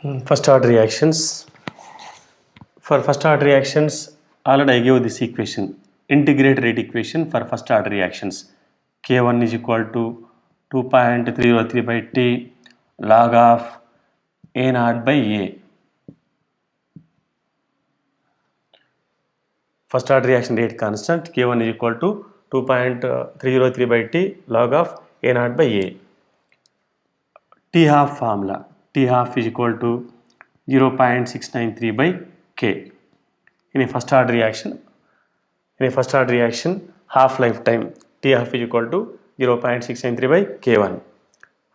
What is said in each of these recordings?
First order reactions. For first order reactions, already I gave this equation. Integrate rate equation for first order reactions. K1 is equal to 2.303 by T log of A naught by A. First order reaction rate constant K1 is equal to 2.303 by T log of A naught by A. T half formula. T half is equal to 0.693 by K. In a first order reaction, half lifetime T half is equal to 0.693 by K1.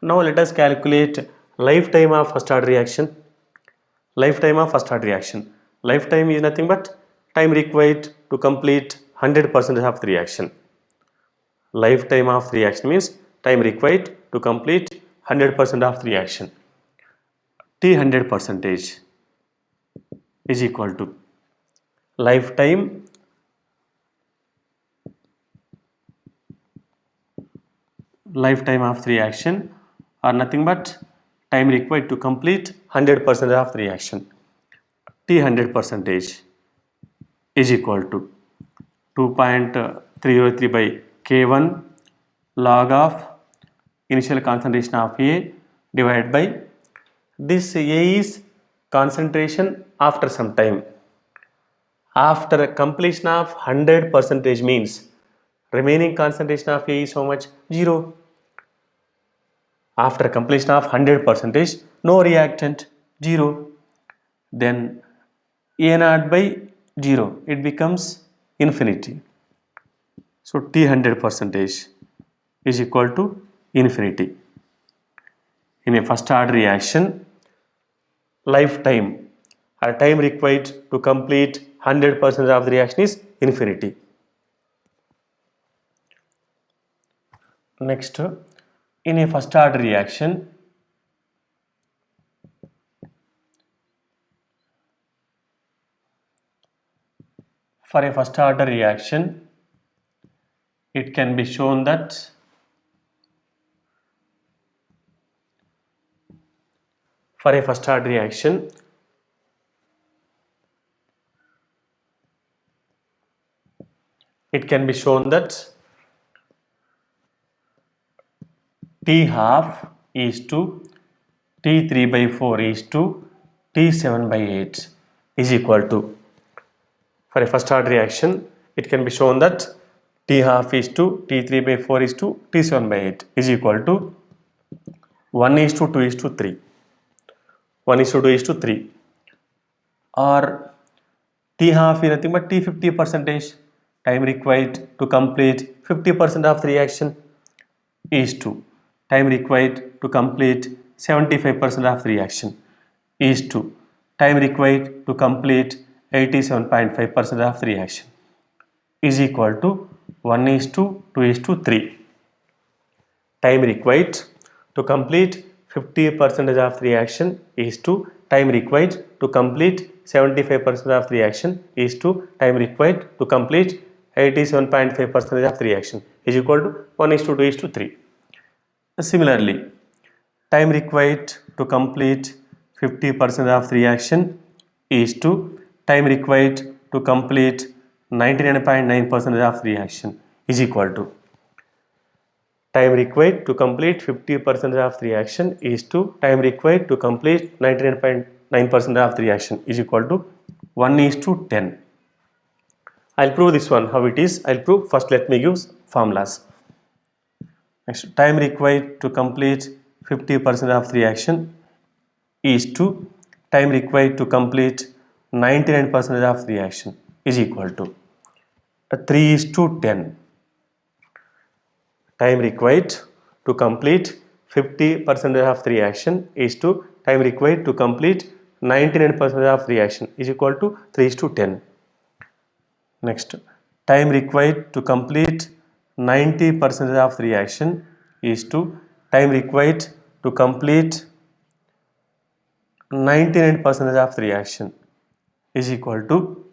Now let us calculate lifetime of first order reaction. Lifetime is nothing but time required to complete 100% of the reaction. Lifetime of the reaction means time required to complete 100% of the reaction. T 100 percentage is equal to lifetime of the reaction are nothing but time required to complete 100% of the reaction. T 100 percentage is equal to 2.303 by K1 log of initial concentration of A divided by this A is concentration after some time. After completion of 100 percentage means remaining concentration of A is how much? 0. After completion of 100 percentage, no reactant, 0. Then A naught by 0, it becomes infinity. So T 100 percentage is equal to infinity. In a first order reaction, lifetime or time required to complete 100% of the reaction is infinity. Next, in a first order reaction, for a first order reaction, it can be shown that for a first order reaction, it can be shown that T half is to T3 by 4 is to T7 by 8 is equal to, for a first order reaction, it can be shown that T half is to T3 by 4 is to T7 by 8 is equal to 1 is to 2 is to 3. 1 is to 2 is to 3. Or T half is nothing but T 50 percentage. Time required to complete 50% of the reaction is to time required to complete 75% of the reaction is to time required to complete 87.5% of the reaction is equal to 1 is to 2 is to 3. Time required to complete 50% of the reaction is to time required to complete 75% of the reaction is to time required to complete 87.5% of the reaction is equal to 1 is to 2 is to 3. Similarly, time required to complete 50% of the reaction is to time required to complete 99.9% of the reaction is equal to time required to complete 50% of the reaction is to time required to complete 99.9% of the reaction is equal to 1 is to 10. I'll prove this one how it is. I'll prove first. Let me use formulas. Next, time required to complete 50% of the reaction is to time required to complete 99% of the reaction is equal to 3 is to 10. Time required to complete 50% of the reaction is to time required to complete 99% of the reaction is equal to 3 is to 10. Next, time required to complete 90% of the reaction is to time required to complete 99% of the reaction is equal to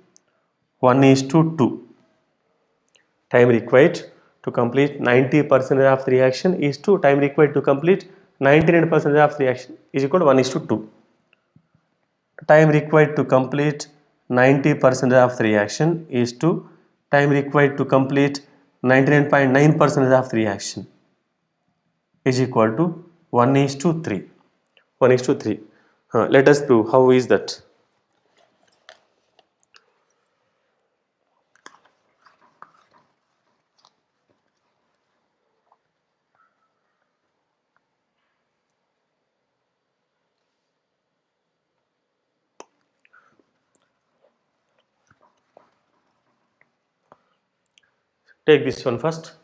1 is to 2. Time required to complete 90% of the reaction is to time required to complete 99% of the reaction is equal to 1 is to 2. time required to complete 90% of the reaction is to time required to complete 99.9% of the reaction is equal to 1 is to 3. 1 is to 3. Let us prove how is that. Take this one first.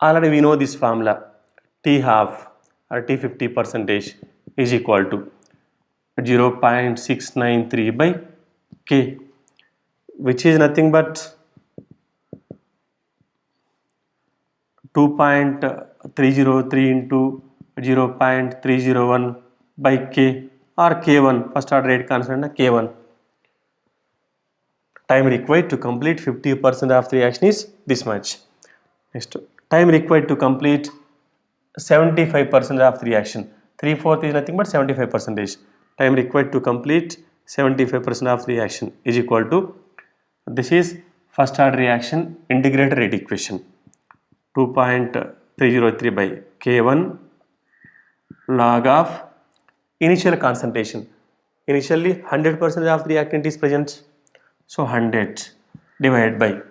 Already we know this formula. T half or T 50 percentage is equal to 0.693 by K, which is nothing but 2.303 into 0.301 by K or K1, first order rate constant K1. Time required to complete 50% of the reaction is this much. Next, time required to complete 75% of the reaction. 3/4 is nothing but 75%. Time required to complete 75% of the reaction is equal to, this is first order reaction integrated rate equation, 2.303 by K1 log of initial concentration. Initially 100% of the reactant is present, so 100 divided by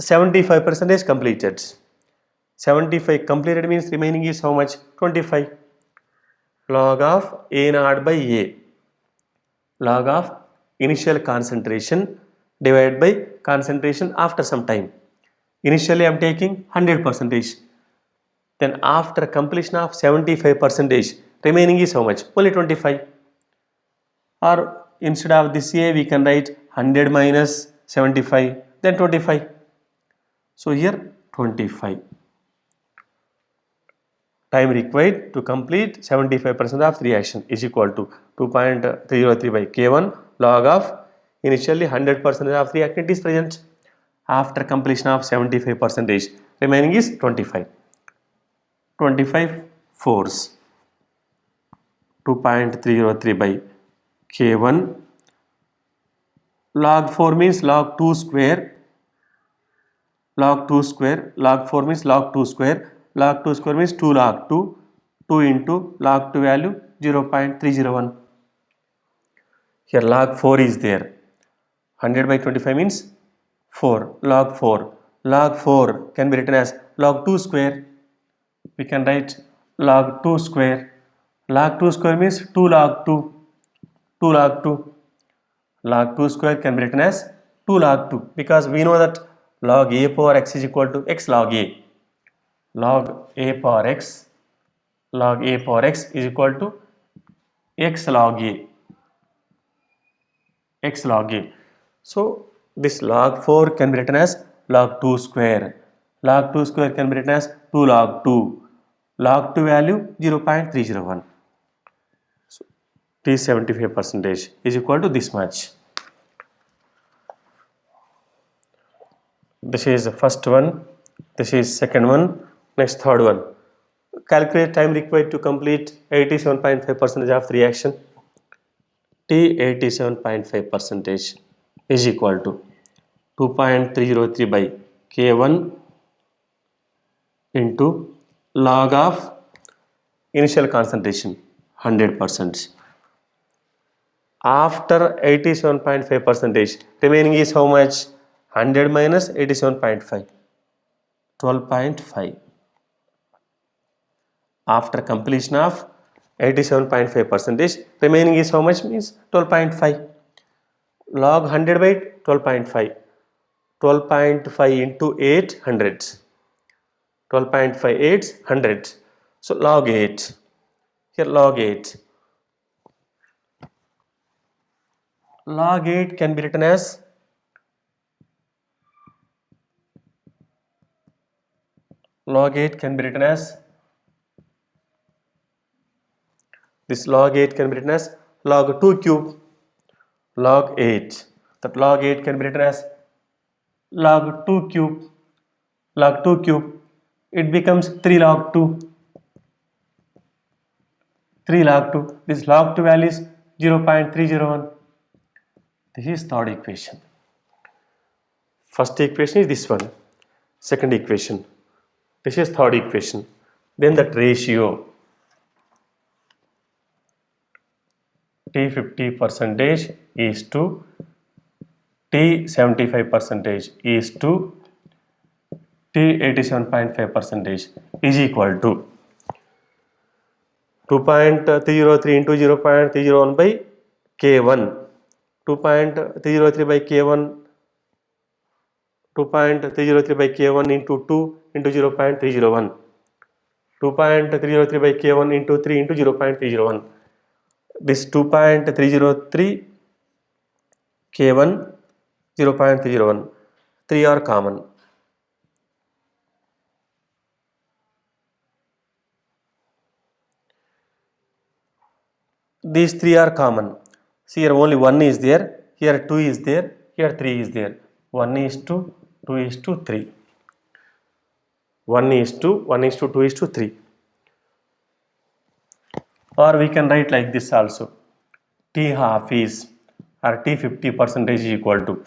75% is completed. 75 completed means remaining is how much? 25. Log of A naught by A. Log of initial concentration divided by concentration after some time. Initially I am taking 100%. Then after completion of 75%, remaining is how much? Only 25. Or instead of this A we can write 100 minus 75, then 25. So here 25. Time required to complete 75% of the reaction is equal to 2.303 by K1 log of initially 100% of the reactant is present. After completion of 75%, remaining is 25. 25 fours. 2.303 by K1 log 4 means log 2 square. Log 2 square, log 4 means log 2 square, log 2 square means 2 log 2, 2 into log 2 value 0.301. Here log 4 is there. 100 by 25 means 4, log 4. Log 4 can be written as log 2 square. We can write log 2 square. Log 2 square means 2 log 2, 2 log 2. Log 2 square can be written as 2 log 2 because we know that log a power x is equal to x log a. Log a power x, log a power x is equal to x log a, x log a. So this log 4 can be written as log 2 square. Log 2 square can be written as 2 log 2. Log 2 value 0.301. So T 75% is equal to this much. This is the first one, this is second one, next third one. Calculate time required to complete 87.5% of the reaction. T 87.5% is equal to 2.303 by K1 into log of initial concentration 100%. After 87.5%, remaining is how much? 100 minus 87.5, 12.5. After completion of 87.5%, remaining is how much? Means 12.5. Log 100 by 12.5. 12.5 into 8 hundreds. 12.5 8 hundreds. So log 8. Here log 8. Log 8 can be written as this log 8 can be written as log 2 cube. Log 8. That log 8 can be written as log 2 cube. Log 2 cube. It becomes 3 log 2. 3 log 2. This log 2 value is 0.301. This is third equation. First equation is this one. Second equation. This is third equation. Then that ratio T50 percentage is to T75 percentage is to T87.5 percentage is equal to 2.303 into 0.301 by K1. 2.303 by K1 2.303 by K1 into 2 into 0.301. 2.303 by K1 into 3 into 0.301. This 2.303 K1 0.301. 3 are common. These 3 are common. See, here only 1 is there, here 2 is there, here 3 is there. 1 is to 2 is to 3. 1 is to 2 is to 3. Or we can write like this also. T half is or T50 percentage is equal to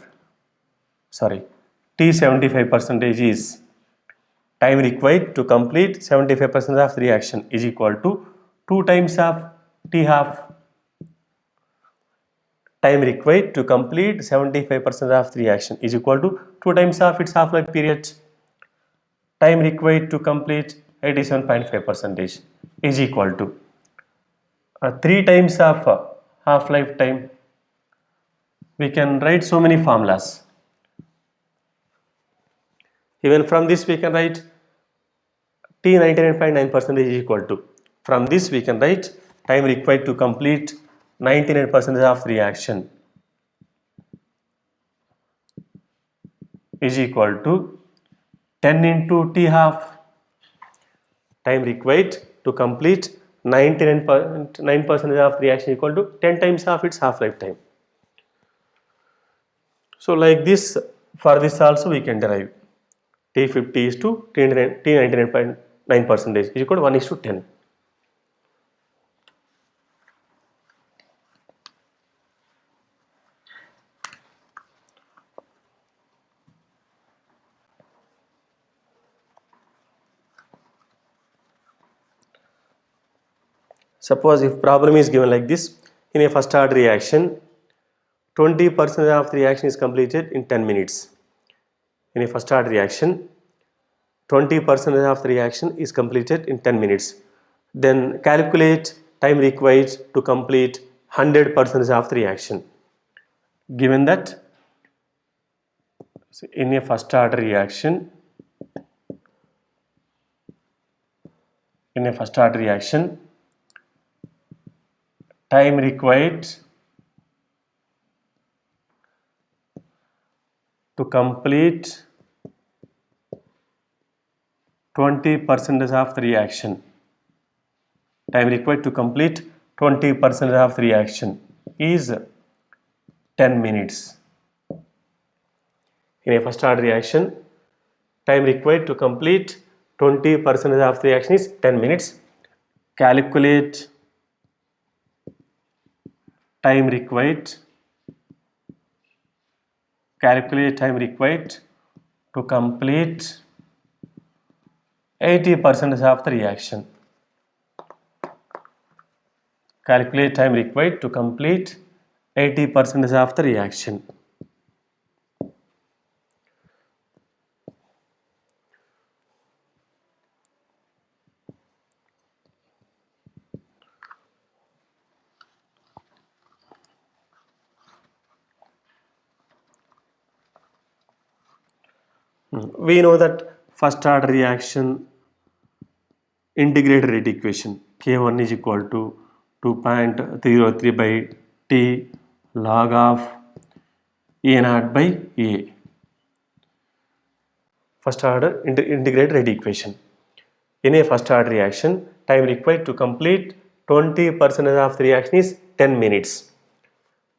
T75 percentage is time required to complete 75% of reaction is equal to 2 times of T half. Time required to complete 75% of the reaction is equal to 2 times of its half-life period. Time required to complete 87.5% is equal to 3 times of half-life time. We can write so many formulas. Even from this we can write T99.9% is equal to. From this we can write time required to complete 99% of reaction is equal to 10 into T half. Time required to complete 99.9% of reaction equal to 10 times of its half-life time. So like this, for this also we can derive T50 is to T99.9% is equal to 1 is to 10. Suppose if problem is given like this, in a first order reaction, 20% of the reaction is completed in 10 minutes. In a first order reaction, 20% of the reaction is completed in 10 minutes. Then calculate time required to complete 100% of the reaction. Given that in a first order reaction, time required to complete 20% of the reaction. Time required to complete 20% of the reaction is 10 minutes. In a first order reaction, time required to complete 20% of the reaction is 10 minutes. Calculate time required to complete 80% of the reaction. Calculate time required to complete 80% of the reaction. We know that first order reaction integrated rate equation K1 is equal to 2.303 by T log of A naught by A. First order integrated rate equation. In a first order reaction, time required to complete 20% of the reaction is 10 minutes.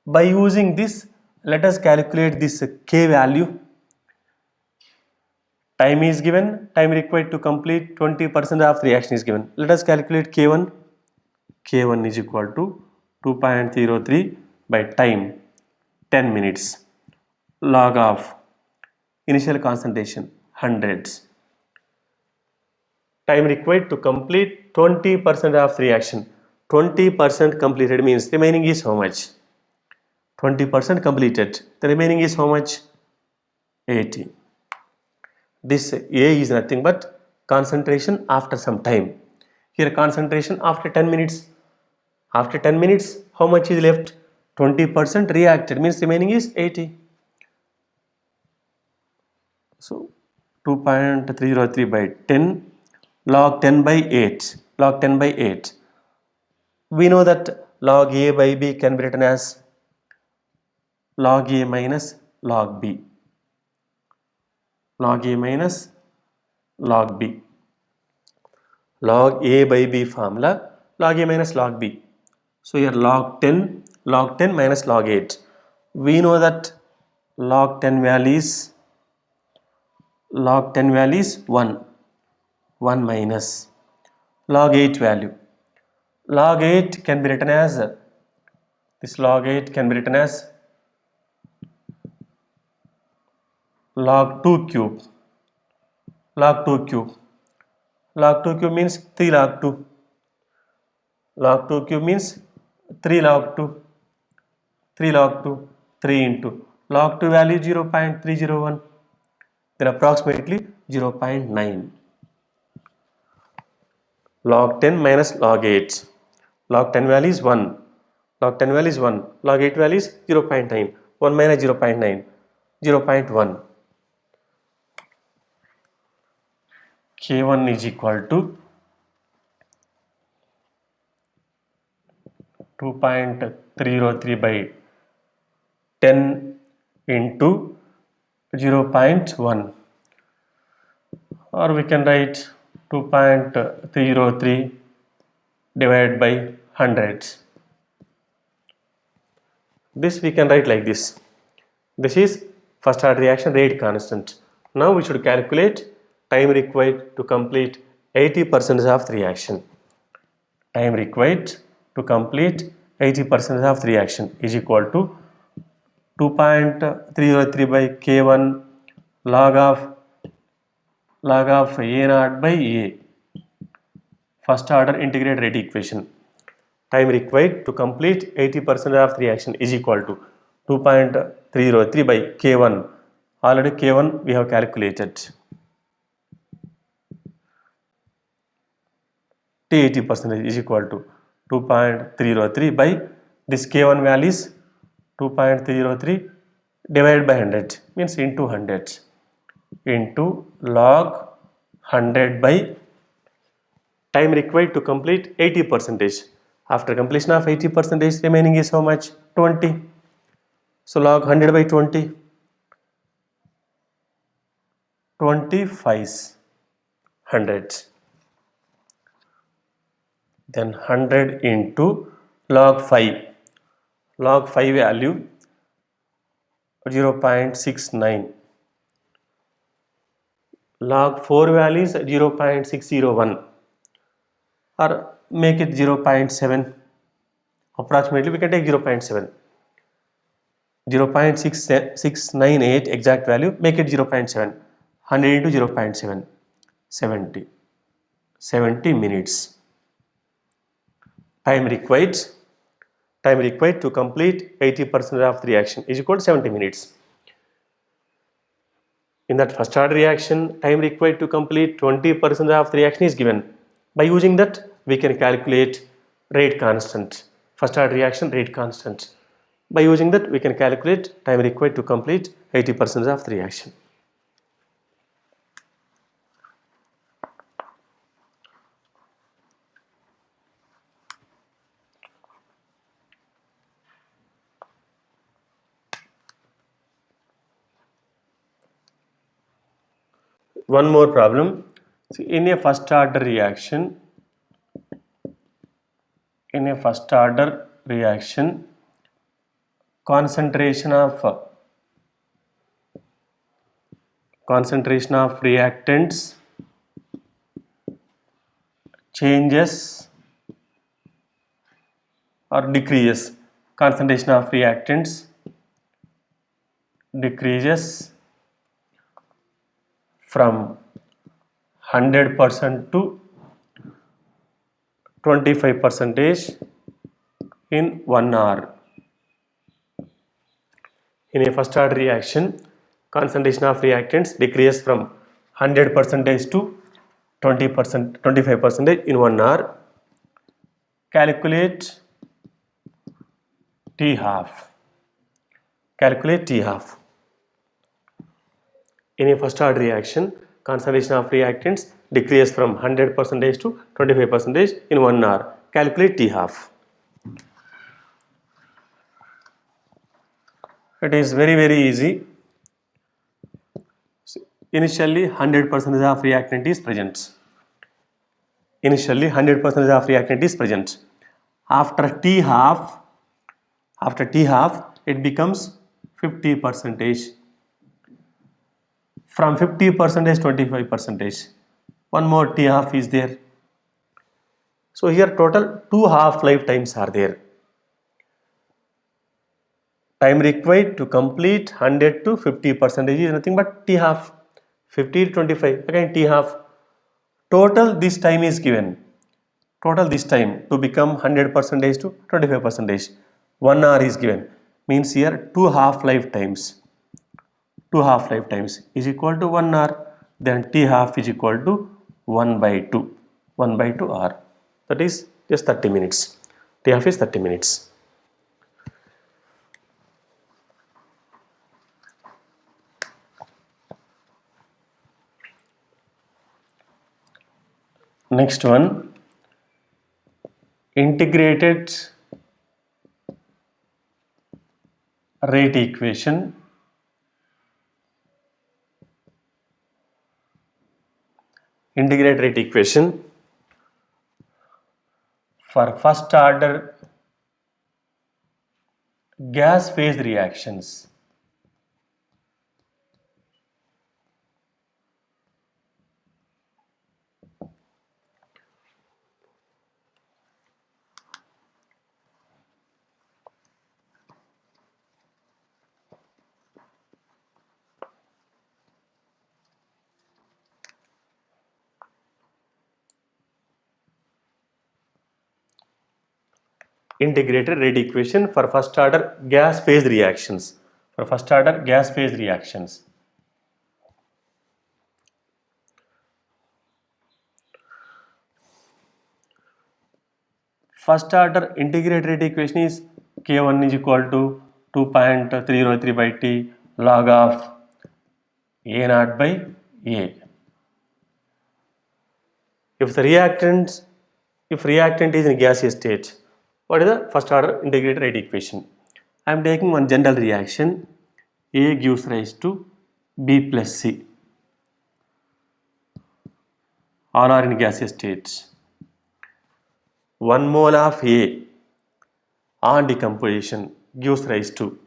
By using this, let us calculate this K value. Time is given, time required to complete 20% of the reaction is given. Let us calculate K1. K1 is equal to 2.03 by time 10 minutes log of initial concentration hundreds. Time required to complete 20% of reaction. 20% completed means remaining is how much? 20% completed. The remaining is how much? 80. This A is nothing but concentration after some time. Here concentration after 10 minutes. After 10 minutes, how much is left? 20% reacted means remaining is 80. So 2.303 by 10 log 10 by 8. Log 10 by 8. We know that log A by B can be written as log A minus log B. Log A minus log B. Log A by B formula, log A minus log B. So here log 10 minus log 8. We know that log 10 value is 1, 1 minus log 8 value. Log 8 can be written as, this log 8 can be written as log 2 cube. Log 2 cube. Log 2 cube means 3 log 2. Log 2 cube means 3 log 2. 3 log 2. 3 into log 2 value 0.301. Then approximately 0.9. Log 10 minus log 8. Log 10 value is 1. Log 10 value is 1. Log 8 value is 0.9. 1 minus 0.9. 0.1. K1 is equal to 2.303 by 10 into 0.1, or we can write 2.303 divided by hundreds. This we can write like this. This is first order reaction rate constant. Now we should calculate time required to complete 80% of the reaction. Time required to complete 80% of the reaction is equal to 2.303 by K1 log of A naught by A. First order integrated rate equation. Time required to complete 80% of the reaction is equal to 2.303 by K1. Already K1 we have calculated. T80% is equal to 2.303 by this K1 value is 2.303 divided by 100 means into 100 into log 100 by time required to complete 80%. After completion of 80%, remaining is how much? 20. So log 100 by 20, 25 hundreds. Then 100 into log 5. Log 5 value 0.69. Log 4 value is 0.601, or make it 0.7. Approximately we can take 0.7. 0.698 exact value, make it 0.7. 100 into 0.7, 70 minutes. Time required to complete 80% of the reaction is equal to 70 minutes. In that first order reaction, time required to complete 20% of the reaction is given. By using that, we can calculate rate constant. First order reaction rate constant. By using that, we can calculate time required to complete 80% of the reaction. One more problem. So in a first order reaction, concentration of reactants changes or decreases. Concentration of reactants decreases from 100% to 25% in 1 hour. In a first order reaction, concentration of reactants decreases from 100% to 20%, 25% in 1 hour. Calculate T half. Calculate T half. In a first order reaction, concentration of reactants decreases from 100% to 25% in 1 hour. Calculate T half. It is very easy. Initially 100% of reactant is present. Initially 100% of reactant is present. After T half it becomes 50%. From 50% 25%. One more T half is there. So here total 2 half-life times are there. Time required to complete 100 to 50% is nothing but T half. 50 to 25 again T half. Total this time is given. Total this time to become 100% to 25%. 1 hour is given. Means here 2 half-life times. 2 half-life times is equal to 1 hour. Then T half is equal to 1 by 2. 1 by 2 hour. That is just 30 minutes. T half is 30 minutes. Next one, integrated rate equation for first order gas phase reactions. Integrated rate equation for first order gas phase reactions. For first order gas phase reactions. First order integrated rate equation is K1 is equal to 2.303 by T log of A naught by A. If reactant is in gaseous state, what is the first order integrated rate equation? I am taking one general reaction. A gives rise to B plus C. All are in gaseous states. 1 mole of A on decomposition gives rise to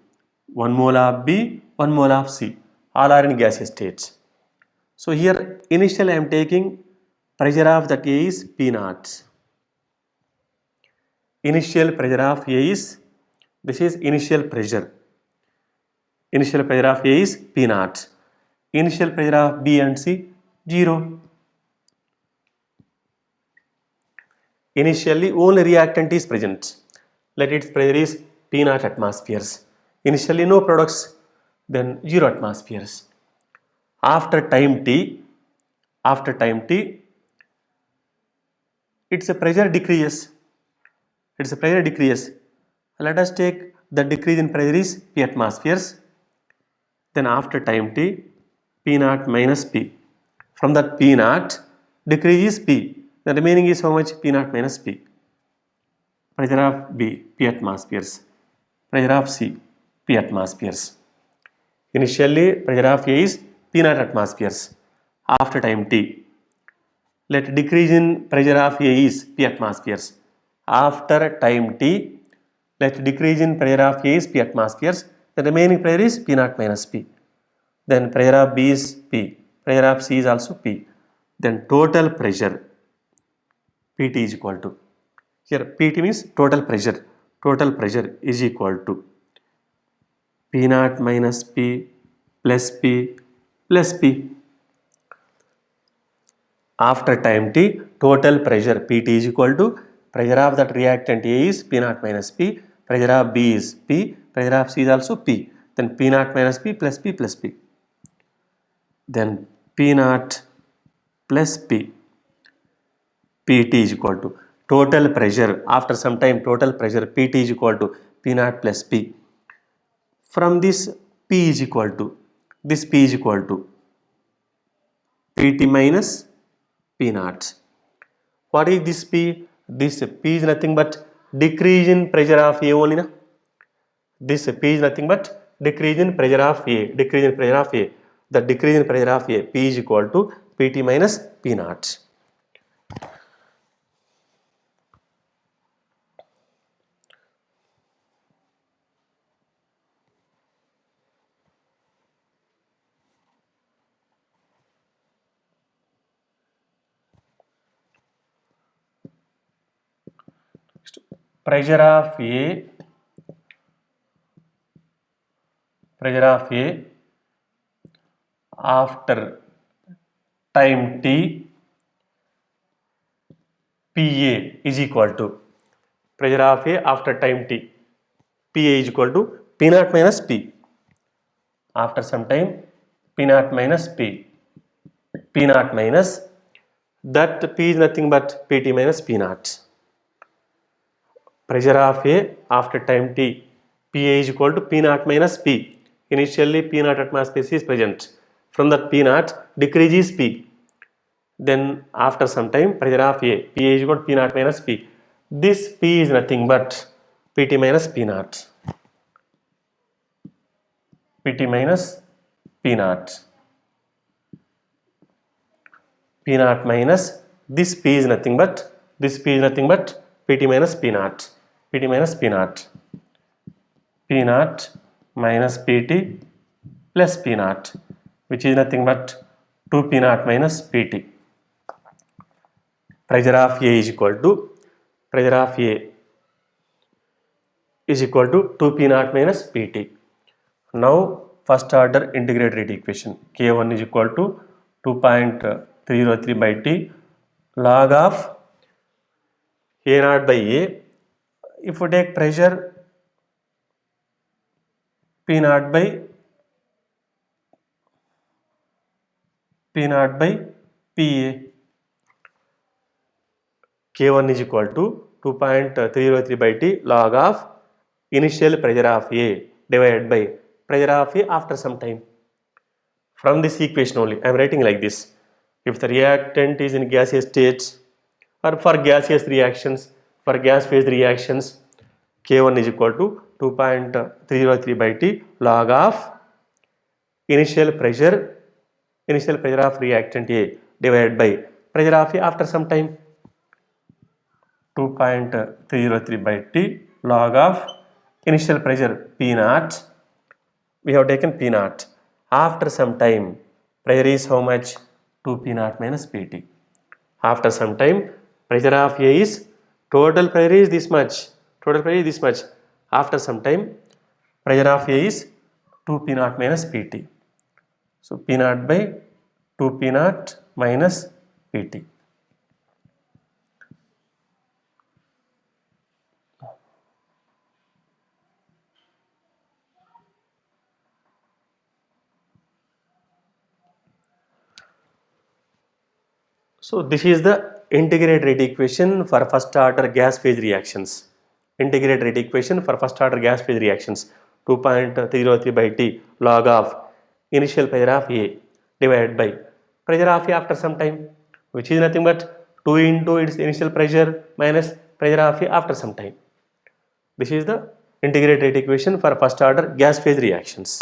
1 mole of B, 1 mole of C. All are in gaseous states. So here initially I am taking pressure of that A is P naught. Initial pressure of A is, this is initial pressure. Initial pressure of A is P naught. Initial pressure of B and C 0. Initially only reactant is present. Let its pressure is P naught atmospheres. Initially no products, then 0 atmospheres. After time T, its pressure decreases. Let us take the decrease in pressure is P atmospheres. Then after time T, P naught minus P. From that P naught, decrease is P. The remaining is how much? P naught minus P. Pressure of B, P atmospheres. Pressure of C, P atmospheres. Initially, pressure of A is P naught atmospheres. After time T, let decrease in pressure of A is P atmospheres. After time T, let decrease in pressure of A is P atmospheres. The remaining pressure is P naught minus P. Then pressure of B is P. Pressure of C is also P. Then total pressure PT is equal to, here PT means total pressure. total pressure is equal to P naught minus P plus P plus P. After time t, total pressure Pt is equal to pressure of that reactant A is P naught minus P, pressure of B is P, pressure of C is also P. Then P naught minus P plus P plus P. Then P naught plus P. Pt is equal to total pressure. After some time, total pressure Pt is equal to P naught plus P. From this P is equal to Pt minus P naught. What is this P? This P is nothing but decrease in pressure of A only. Na? This P is nothing but decrease in pressure of A. Decrease in pressure of A. The decrease in pressure of A. P is equal to Pt minus P naught. Pressure of A after time t, Pa is equal to pressure of A after time t, Pa is equal to P naught minus P. After some time, P naught minus P. P naught minus that P is nothing but Pt minus P naught. Pressure of A after time t, Pa is equal to P naught minus P. Initially P naught atmosphere is present. From that P naught decreases P. Then after some time pressure of A, Pa is equal to P naught minus P. This P is nothing but Pt minus P naught. Pt minus P naught. P naught minus this P is nothing but Pt minus P naught. Pt minus P naught. P naught minus Pt plus P naught, which is nothing but 2 P naught minus Pt. Pressure of A is equal to 2 P naught minus Pt. Now first order integrated rate equation, K1 is equal to 2.303 by T log of A naught by A. If we take pressure P naught by PA, K1 is equal to 2.303 by T log of initial pressure of A divided by pressure of A after some time. From this equation only, I am writing like this. If the reactant is in gaseous state or for gaseous reactions, for gas phase reactions, K1 is equal to 2.303 by T log of initial pressure of reactant A divided by pressure of A after some time. 2.303 by T log of initial pressure P naught. We have taken P naught. After some time, pressure is how much? 2 P naught minus Pt. After some time, pressure of A is, total pressure is this much. After some time, pressure of A is 2 P naught minus Pt. So P naught by 2 P naught minus Pt. So this is the integrated rate equation for first order gas phase reactions. 2.303 by T log of initial pressure of A divided by pressure of A after some time, which is nothing but 2 into its initial pressure minus pressure of A after some time. This is the integrated rate equation for first order gas phase reactions.